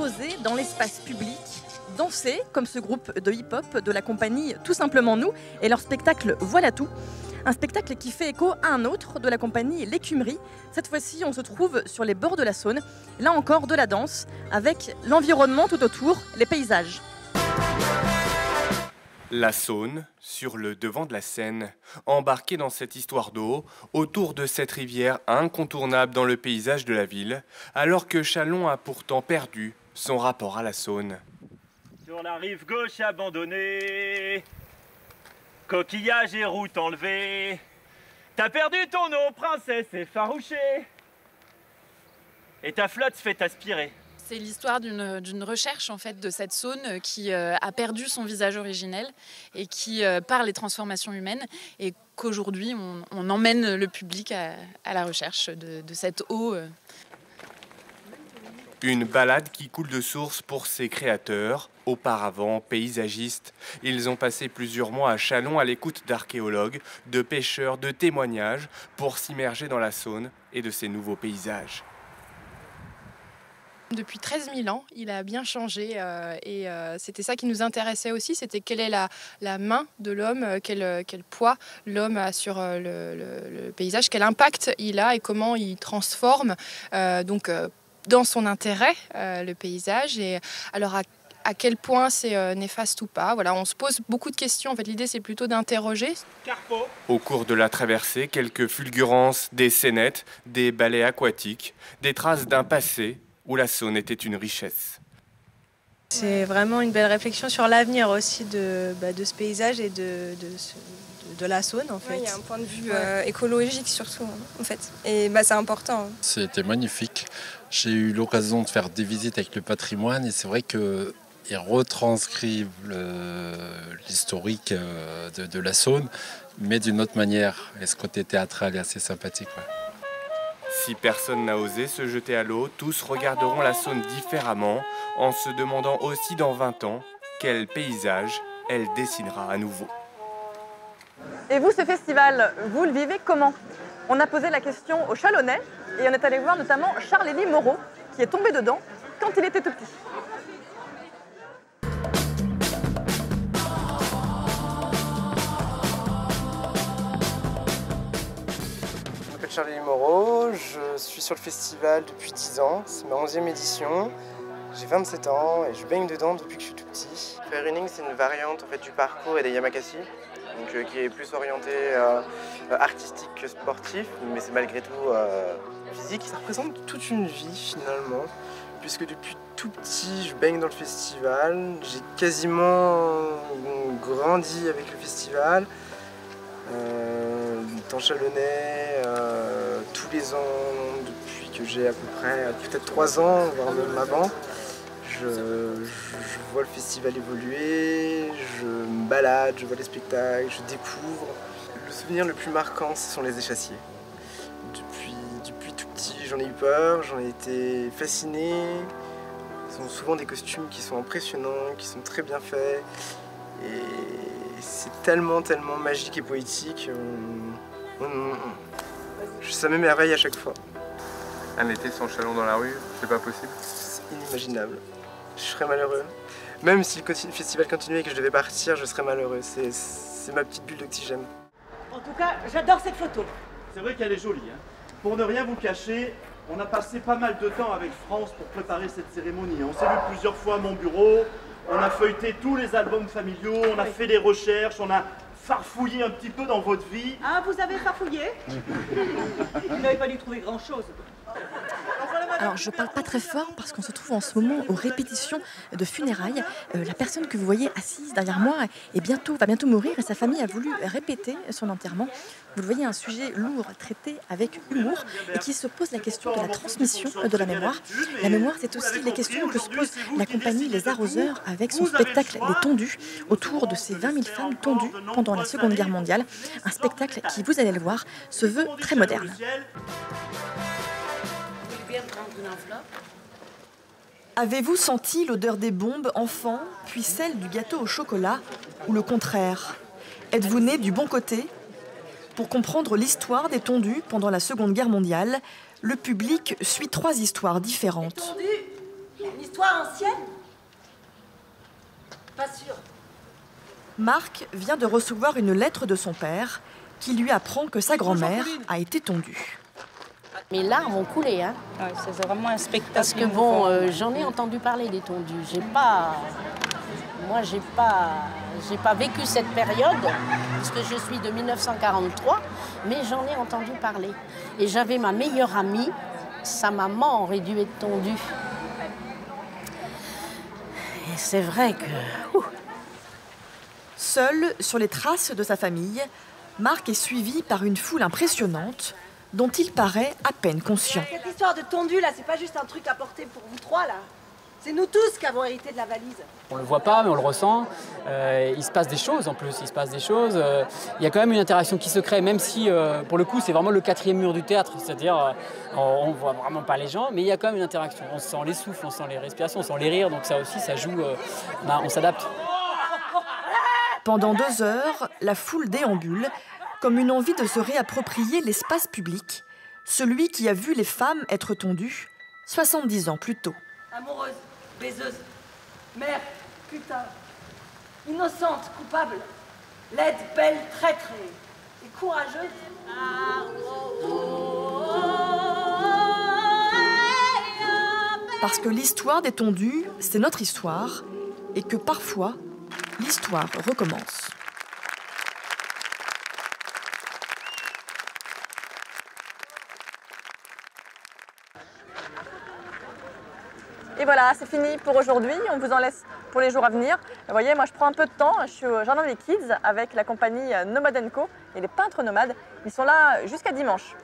oser dans l'espace public danser comme ce groupe de hip-hop de la compagnie Tout Simplement Nous et leur spectacle Voilà Tout. Un spectacle qui fait écho à un autre de la compagnie L'Écumerie. Cette fois-ci, on se trouve sur les bords de la Saône. Là encore, de la danse avec l'environnement tout autour, les paysages. La Saône, sur le devant de la Seine, embarquée dans cette histoire d'eau, autour de cette rivière incontournable dans le paysage de la ville, alors que Châlons a pourtant perdu son rapport à la Saône. Sur la rive gauche abandonnée, coquillage et route enlevée, t'as perdu ton eau, princesse effarouchée, et ta flotte se fait aspirer. C'est l'histoire d'une recherche en fait de cette Saône qui a perdu son visage originel et qui, par les transformations humaines, et qu'aujourd'hui on emmène le public à la recherche de cette eau. Une balade qui coule de source pour ses créateurs, auparavant paysagistes. Ils ont passé plusieurs mois à Châlons à l'écoute d'archéologues, de pêcheurs, de témoignages, pour s'immerger dans la Saône et de ses nouveaux paysages. Depuis 13 000 ans, il a bien changé et c'était ça qui nous intéressait aussi, c'était quelle est la main de l'homme, quel poids l'homme a sur le paysage, quel impact il a et comment il transforme dans son intérêt le paysage. Et alors à quel point c'est néfaste ou pas. Voilà, on se pose beaucoup de questions. En fait, l'idée, c'est plutôt d'interroger. Au cours de la traversée, quelques fulgurances, des scénettes, des ballets aquatiques, des traces d'un passé où la Saône était une richesse. C'est vraiment une belle réflexion sur l'avenir aussi de ce paysage et de la Saône, en fait. Ouais, il y a un point de vue écologique surtout, en fait. Et c'est important. C'était magnifique. J'ai eu l'occasion de faire des visites avec le patrimoine et c'est vrai qu'ils retranscrivent l'historique de la Saône, mais d'une autre manière. Et ce côté théâtral est assez sympathique. Ouais. Si personne n'a osé se jeter à l'eau, tous regarderont la Saône différemment, en se demandant aussi dans 20 ans quel paysage elle dessinera à nouveau. Et vous, ce festival, vous le vivez comment? On a posé la question aux Chalonnais et on est allé voir notamment Charles-Élie Moreau, qui est tombé dedans quand il était tout petit. Je m'appelle Charles-Élie Moreau, je suis sur le festival depuis 10 ans, c'est ma 11e édition. J'ai 27 ans et je baigne dedans depuis que je suis tout petit. Trail running, c'est une variante en fait, du parcours et des Yamakasi, donc, qui est plus orienté artistique que sportif, mais c'est malgré tout physique. Ça représente toute une vie finalement, puisque depuis tout petit je baigne dans le festival. J'ai quasiment grandi avec le festival. Temps chalonnais, tous les ans depuis que j'ai à peu près peut-être 3 ans, voire même avant. Je vois le festival évoluer, je me balade, je vois les spectacles, je découvre. Le souvenir le plus marquant, ce sont les échassiers. Depuis tout petit, j'en ai eu peur, j'en ai été fasciné. Ce sont souvent des costumes qui sont impressionnants, qui sont très bien faits. Et c'est tellement magique et poétique. Ça m'émerveille à chaque fois. Un été sans Châlons dans la rue, c'est pas possible? C'est inimaginable. Je serais malheureux. Même si le festival continuait et que je devais partir, je serais malheureux. C'est ma petite bulle d'oxygène. En tout cas, j'adore cette photo. C'est vrai qu'elle est jolie. Hein. Pour ne rien vous cacher, on a passé pas mal de temps avec France pour préparer cette cérémonie. On s'est vu plusieurs fois à mon bureau, on a feuilleté tous les albums familiaux, on a fait des recherches, on a farfouillé un petit peu dans votre vie. Ah, vous avez farfouillé? Vous n'avez pas dû trouver grand-chose. Alors je parle pas très fort parce qu'on se trouve en ce moment aux répétitions de funérailles. La personne que vous voyez assise derrière moi va bientôt mourir et sa famille a voulu répéter son enterrement. Vous le voyez, un sujet lourd, traité avec humour et qui se pose la question de la transmission de la mémoire. La mémoire, c'est aussi les questions que se pose la compagnie Les Arroseurs avec son spectacle Les Tondus, autour de ces 20 000 femmes tondues pendant la Seconde Guerre mondiale. Un spectacle qui, vous allez le voir, se veut très moderne. Avez-vous senti l'odeur des bombes enfant, puis celle du gâteau au chocolat, ou le contraire? Êtes-vous né du bon côté? Pour comprendre l'histoire des tondus pendant la Seconde Guerre mondiale, le public suit 3 histoires différentes. Une histoire ancienne? Pas sûr. Marc vient de recevoir une lettre de son père qui lui apprend que sa grand-mère a été tondue. Mes larmes ont coulé, hein. Ouais, c'est vraiment un spectacle. Parce que bon, j'en ai entendu parler des tondus. Moi, j'ai pas vécu cette période, puisque je suis de 1943, mais j'en ai entendu parler. Et j'avais ma meilleure amie, sa maman aurait dû être tondue. Et c'est vrai que... Seul, sur les traces de sa famille, Marc est suivi par une foule impressionnante dont il paraît à peine conscient. Cette histoire de tondu, là, c'est pas juste un truc à porter pour vous trois, là. C'est nous tous qui avons hérité de la valise. On le voit pas, mais on le ressent. Il se passe des choses en plus, il se passe des choses. Il y a quand même une interaction qui se crée, même si, pour le coup, c'est vraiment le quatrième mur du théâtre. C'est-à-dire, on voit vraiment pas les gens, mais il y a quand même une interaction. On sent les souffles, on sent les respirations, on sent les rires, donc ça aussi, ça joue, on s'adapte. Pendant 2 heures, la foule déambule, comme une envie de se réapproprier l'espace public, celui qui a vu les femmes être tondues 70 ans plus tôt. Amoureuse, baiseuse, mère, putain, innocente, coupable, laide, belle, traître et courageuse. Parce que l'histoire des tondus, c'est notre histoire, et que parfois, l'histoire recommence. Et voilà, c'est fini pour aujourd'hui. On vous en laisse pour les jours à venir. Vous voyez, moi je prends un peu de temps. Je suis au Jardin des Kids avec la compagnie Nomad & Co et les peintres nomades. Ils sont là jusqu'à dimanche.